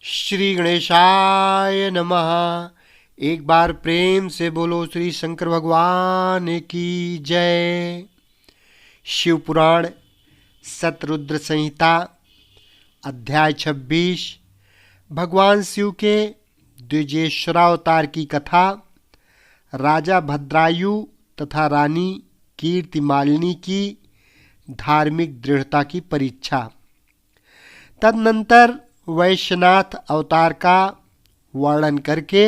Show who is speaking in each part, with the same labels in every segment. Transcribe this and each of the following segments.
Speaker 1: श्री गणेशाय नमः। एक बार प्रेम से बोलो श्री शंकर भगवान की जय। शिव पुराण शतरुद्र संहिता अध्याय 26 भगवान शिव के द्विजेश्वरावतार की कथा। राजा भद्रायु तथा रानी कीर्तिमालिनी की धार्मिक दृढ़ता की परीक्षा। तदनंतर वैश्यनाथ अवतार का वर्णन करके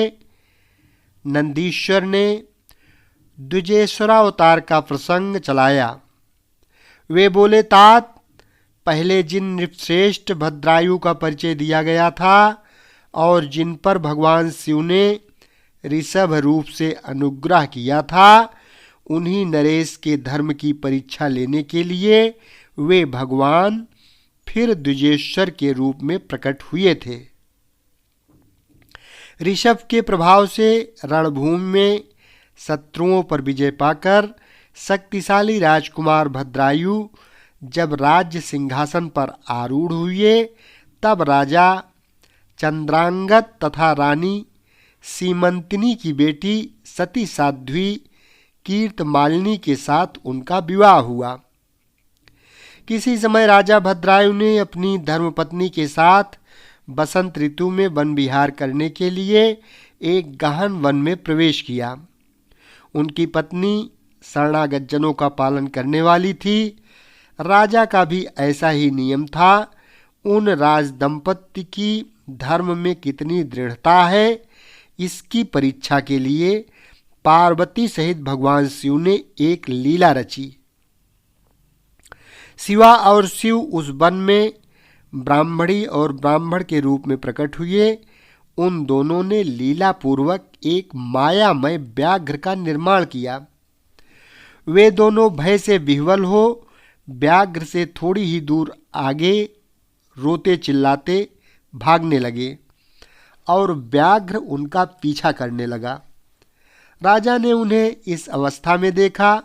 Speaker 1: नंदीश्वर ने द्विजेश्वरावतार का प्रसंग चलाया। वे बोले, तात, पहले जिन नृपश्रेष्ठ भद्रायु का परिचय दिया गया था और जिन पर भगवान शिव ने ऋषभ रूप से अनुग्रह किया था, उन्हीं नरेश के धर्म की परीक्षा लेने के लिए वे भगवान फिर द्विजेश्वर के रूप में प्रकट हुए थे। ऋषभ के प्रभाव से रणभूमि में शत्रुओं पर विजय पाकर शक्तिशाली राजकुमार भद्रायु जब राज्य सिंहासन पर आरूढ़ हुए, तब राजा चंद्रांगत तथा रानी सीमंतिनी की बेटी सती साध्वी कीर्तिमालिनी के साथ उनका विवाह हुआ। किसी समय राजा भद्रायु ने अपनी धर्मपत्नी के साथ बसंत ऋतु में वन विहार करने के लिए एक गहन वन में प्रवेश किया। उनकी पत्नी शरणागत जनों का पालन करने वाली थी। राजा का भी ऐसा ही नियम था। उन राज दंपत्ति की धर्म में कितनी दृढ़ता है, इसकी परीक्षा के लिए पार्वती सहित भगवान शिव ने एक लीला रची। शिवा और शिव उस वन में ब्राह्मणी और ब्राह्मण के रूप में प्रकट हुए। उन दोनों ने लीला पूर्वक एक मायामय व्याघ्र का निर्माण किया। वे दोनों भय से विह्वल हो व्याघ्र से थोड़ी ही दूर आगे रोते चिल्लाते भागने लगे और व्याघ्र उनका पीछा करने लगा। राजा ने उन्हें इस अवस्था में देखा।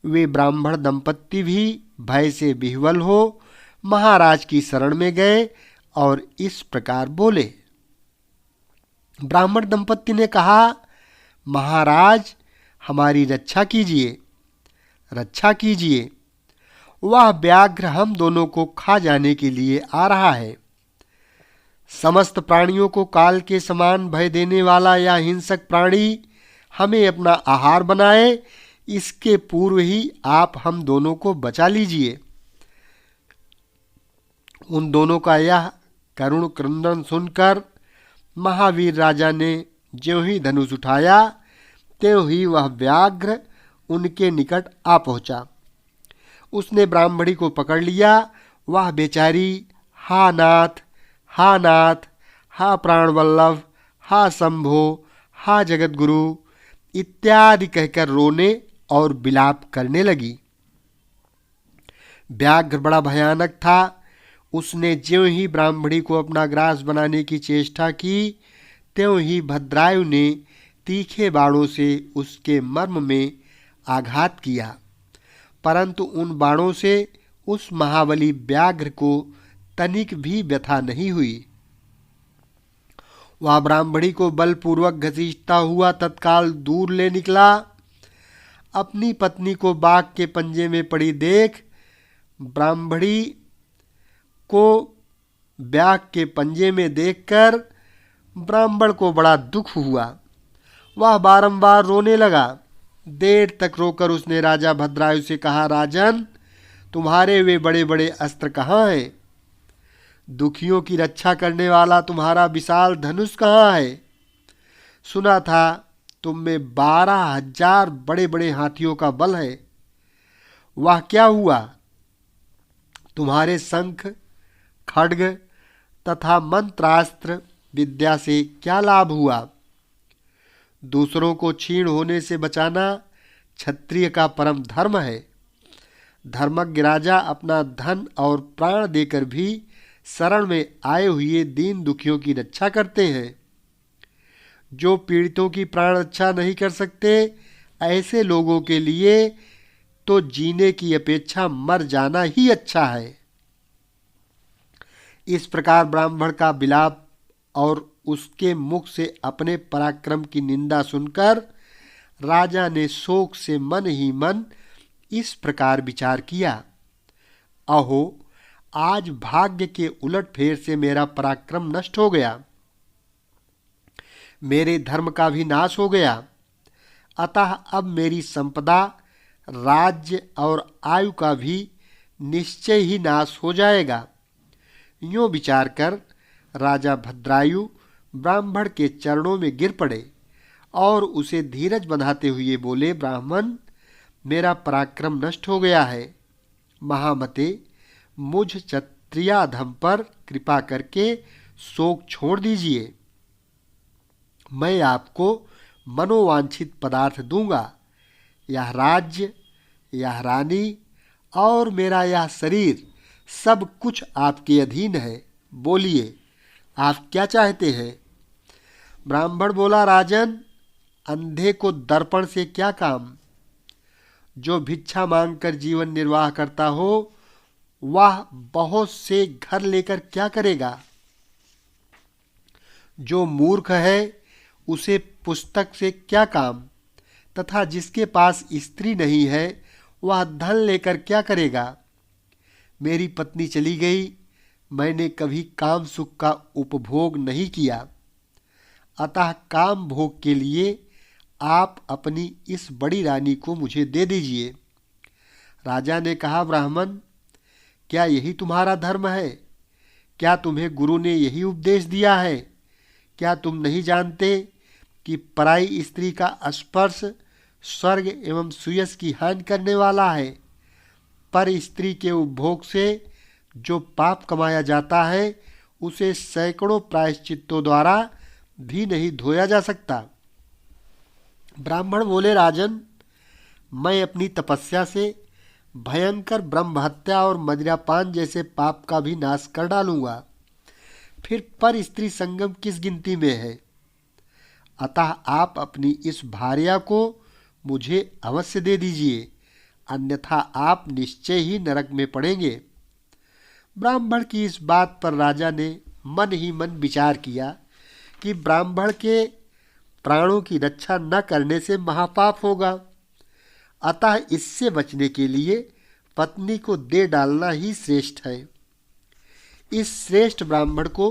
Speaker 1: वे ब्राह्मण दंपत्ति भी भय से विह्वल हो महाराज की शरण में गए और इस प्रकार बोले। ब्राह्मण दंपत्ति ने कहा, महाराज, हमारी रक्षा कीजिए, रक्षा कीजिए। वह व्याघ्र हम दोनों को खा जाने के लिए आ रहा है। समस्त प्राणियों को काल के समान भय देने वाला यह हिंसक प्राणी हमें अपना आहार बनाए, इसके पूर्व ही आप हम दोनों को बचा लीजिए। उन दोनों का यह करुण क्रंदन सुनकर महावीर राजा ने ज्यों ही धनुष उठाया, त्यों ही वह व्याघ्र उनके निकट आ पहुंचा। उसने ब्राह्मणी को पकड़ लिया। वह बेचारी हा नाथ, हा नाथ, हा प्राणवल्लभ, हा शंभो, हा जगत गुरु इत्यादि कहकर रोने और विलाप करने लगी। व्याघ्र बड़ा भयानक था। उसने ज्यों ही ब्राह्मणी को अपना ग्रास बनाने की चेष्टा की, त्यों ही भद्रायु ने तीखे बाणों से उसके मर्म में आघात किया, परंतु उन बाणों से उस महाबली व्याघ्र को तनिक भी व्यथा नहीं हुई। वह ब्राह्मणी को बलपूर्वक घसीटता हुआ तत्काल दूर ले निकला। अपनी पत्नी को बाघ के पंजे में पड़ी देख ब्राह्मणी को व्याघ के पंजे में देखकर ब्राह्मण को बड़ा दुख हुआ। वह बारंबार रोने लगा। देर तक रोकर उसने राजा भद्रायु से कहा, राजन, तुम्हारे वे बड़े बड़े अस्त्र कहाँ हैं? दुखियों की रक्षा करने वाला तुम्हारा विशाल धनुष कहाँ है? सुना था तुम में 12,000 बड़े बड़े हाथियों का बल है। वह क्या हुआ? तुम्हारे शंख, खड्ग तथा मंत्रास्त्र विद्या से क्या लाभ हुआ? दूसरों को क्षीण होने से बचाना क्षत्रिय का परम धर्म है। धर्मज्ञ राजा अपना धन और प्राण देकर भी शरण में आए हुए दीन दुखियों की रक्षा करते हैं। जो पीड़ितों की प्राण रक्षा नहीं कर सकते, ऐसे लोगों के लिए तो जीने की अपेक्षा मर जाना ही अच्छा है। इस प्रकार ब्राह्मण का विलाप और उसके मुख से अपने पराक्रम की निंदा सुनकर राजा ने शोक से मन ही मन इस प्रकार विचार किया, अहो, आज भाग्य के उलटफेर से मेरा पराक्रम नष्ट हो गया, मेरे धर्म का भी नाश हो गया। अतः अब मेरी संपदा, राज्य और आयु का भी निश्चय ही नाश हो जाएगा। यूं विचार कर राजा भद्रायु ब्राह्मण के चरणों में गिर पड़े और उसे धीरज बंधाते हुए बोले, ब्राह्मण, मेरा पराक्रम नष्ट हो गया है। महामते, मुझ क्षत्रियाधम पर कृपा करके शोक छोड़ दीजिए। मैं आपको मनोवांछित पदार्थ दूंगा। यह राज्य, यह रानी और मेरा यह शरीर सब कुछ आपके अधीन है। बोलिए, आप क्या चाहते हैं? ब्राह्मण बोला, राजन, अंधे को दर्पण से क्या काम? जो भिक्षा मांगकर जीवन निर्वाह करता हो वह बहुत से घर लेकर क्या करेगा? जो मूर्ख है उसे पुस्तक से क्या काम? तथा जिसके पास स्त्री नहीं है वह धन लेकर क्या करेगा? मेरी पत्नी चली गई, मैंने कभी काम सुख का उपभोग नहीं किया, अतः काम भोग के लिए आप अपनी इस बड़ी रानी को मुझे दे दीजिए। राजा ने कहा, ब्राह्मण, क्या यही तुम्हारा धर्म है? क्या तुम्हें गुरु ने यही उपदेश दिया है? क्या तुम नहीं जानते कि पराई स्त्री का स्पर्श स्वर्ग एवं सुयस की हानि करने वाला है? पर स्त्री के उपभोग से जो पाप कमाया जाता है उसे सैकड़ों प्रायश्चित्तों द्वारा भी नहीं धोया जा सकता। ब्राह्मण बोले, राजन, मैं अपनी तपस्या से भयंकर ब्रह्महत्या और मदिरापान जैसे पाप का भी नाश कर डालूंगा। फिर पर स्त्री संगम किस गिनती में है? अतः आप अपनी इस भार्या को मुझे अवश्य दे दीजिए, अन्यथा आप निश्चय ही नरक में पड़ेंगे। ब्राह्मण की इस बात पर राजा ने मन ही मन विचार किया कि ब्राह्मण के प्राणों की रक्षा न करने से महापाप होगा, अतः इससे बचने के लिए पत्नी को दे डालना ही श्रेष्ठ है। इस श्रेष्ठ ब्राह्मण को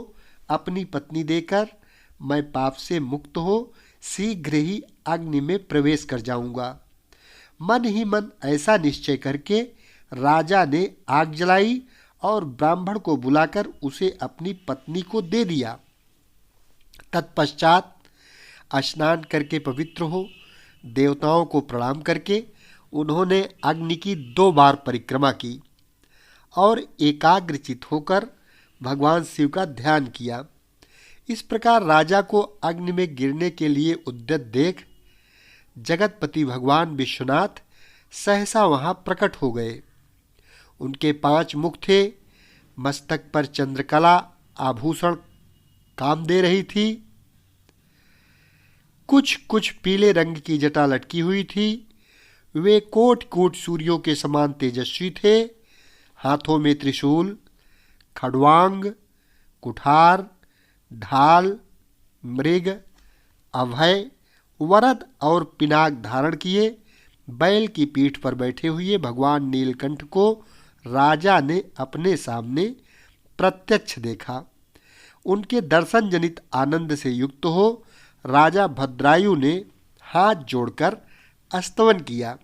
Speaker 1: अपनी पत्नी देकर मैं पाप से मुक्त हो शीघ्र ही अग्नि में प्रवेश कर जाऊंगा। मन ही मन ऐसा निश्चय करके राजा ने आग जलाई और ब्राह्मण को बुलाकर उसे अपनी पत्नी को दे दिया। तत्पश्चात स्नान करके पवित्र हो देवताओं को प्रणाम करके उन्होंने अग्नि की 2 बार परिक्रमा की और एकाग्रचित होकर भगवान शिव का ध्यान किया। इस प्रकार राजा को अग्नि में गिरने के लिए उद्यत देख जगतपति भगवान विश्वनाथ सहसा वहां प्रकट हो गए। उनके 5 मुख थे, मस्तक पर चंद्रकला आभूषण काम दे रही थी, कुछ कुछ पीले रंग की जटा लटकी हुई थी। वे कोट कोट सूर्यों के समान तेजस्वी थे। हाथों में त्रिशूल, खड्वांग, कुठार, ढाल, मृग, अभय, वरद और पिनाक धारण किए बैल की पीठ पर बैठे हुए भगवान नीलकंठ को राजा ने अपने सामने प्रत्यक्ष देखा। उनके दर्शन जनित आनंद से युक्त हो राजा भद्रायु ने हाथ जोड़कर स्तवन किया।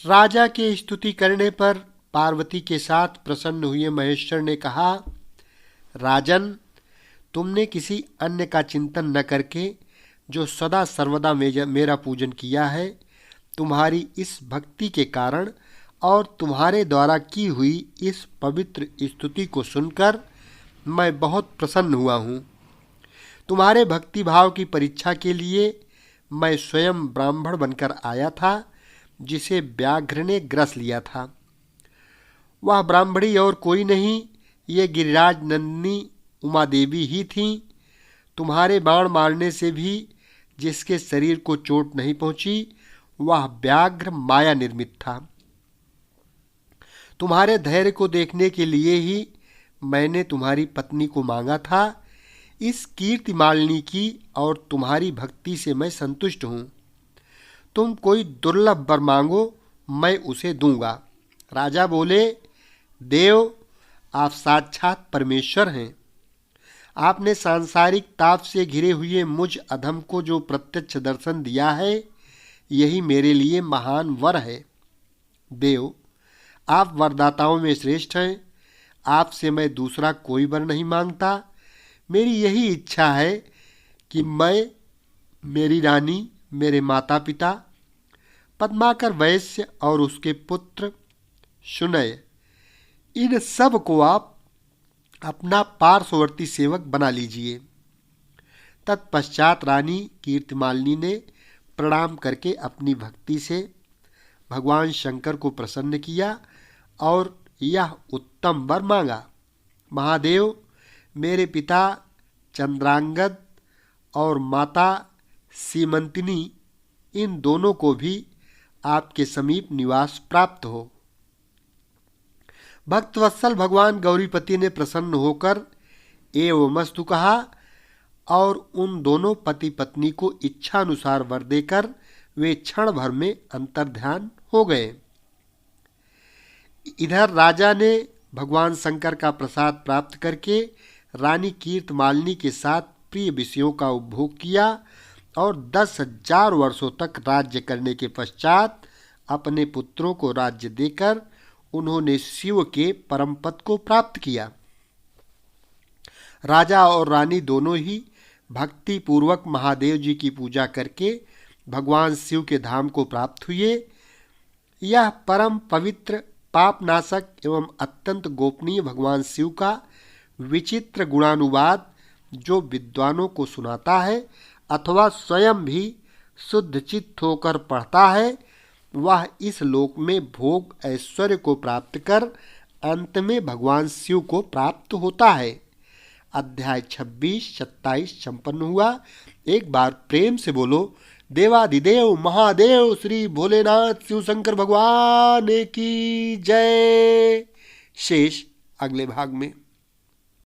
Speaker 1: राजा के स्तुति करने पर पार्वती के साथ प्रसन्न हुए महेश्वर ने कहा, राजन, तुमने किसी अन्य का चिंतन न करके जो सदा सर्वदा मेरा पूजन किया है, तुम्हारी इस भक्ति के कारण और तुम्हारे द्वारा की हुई इस पवित्र स्तुति को सुनकर मैं बहुत प्रसन्न हुआ हूँ। तुम्हारे भक्ति भाव की परीक्षा के लिए मैं स्वयं ब्राह्मण बनकर आया था, जिसे व्याघ्र ने ग्रस लिया था। वह ब्राह्मणी और कोई नहीं, ये गिरिराज नंदिनी उमा देवी ही थीं। तुम्हारे बाण मारने से भी जिसके शरीर को चोट नहीं पहुंची, वह व्याघ्र माया निर्मित था। तुम्हारे धैर्य को देखने के लिए ही मैंने तुम्हारी पत्नी को मांगा था इस कीर्तिमालिनी की और तुम्हारी भक्ति से मैं संतुष्ट हूँ। तुम कोई दुर्लभ वर मांगो, मैं उसे दूंगा। राजा बोले, देव, आप साक्षात परमेश्वर हैं। आपने सांसारिक ताप से घिरे हुए मुझ अधम को जो प्रत्यक्ष दर्शन दिया है, यही मेरे लिए महान वर है। देव, आप वरदाताओं में श्रेष्ठ हैं। आपसे मैं दूसरा कोई वर नहीं मांगता। मेरी यही इच्छा है कि मैं, मेरी रानी, मेरे माता पिता पद्माकर वैश्य और उसके पुत्र सुनय, इन सब को आप अपना पार्श्ववर्ती सेवक बना लीजिए। तत्पश्चात रानी कीर्तिमालिनी ने प्रणाम करके अपनी भक्ति से भगवान शंकर को प्रसन्न किया और यह उत्तम वर मांगा। महादेव, मेरे पिता चंद्रांगद और माता सीमंतिनी, इन दोनों को भी आपके समीप निवास प्राप्त हो। भक्तवत्सल भगवान गौरीपति ने प्रसन्न होकर एवमस्तु कहा और उन दोनों पति पत्नी को इच्छानुसार वर देकर वे क्षण भर में अंतर्ध्यान हो गए। इधर राजा ने भगवान शंकर का प्रसाद प्राप्त करके रानी कीर्तिमालिनी के साथ प्रिय विषयों का उपभोग किया और 10,000 वर्षों तक राज्य करने के पश्चात अपने पुत्रों को राज्य देकर उन्होंने शिव के परम पद को प्राप्त किया। राजा और रानी दोनों ही भक्ति पूर्वक महादेव जी की पूजा करके भगवान शिव के धाम को प्राप्त हुए। यह परम पवित्र, पापनाशक एवं अत्यंत गोपनीय भगवान शिव का विचित्र गुणानुवाद जो विद्वानों को सुनाता है अथवा स्वयं भी शुद्ध चित्त होकर पढ़ता है, वह इस लोक में भोग ऐश्वर्य को प्राप्त कर अंत में भगवान शिव को प्राप्त होता है। अध्याय 26, 27 संपन्न हुआ। एक बार प्रेम से बोलो, देवाधिदेव महादेव श्री भोलेनाथ शिव शंकर भगवान की जय। शेष अगले भाग में।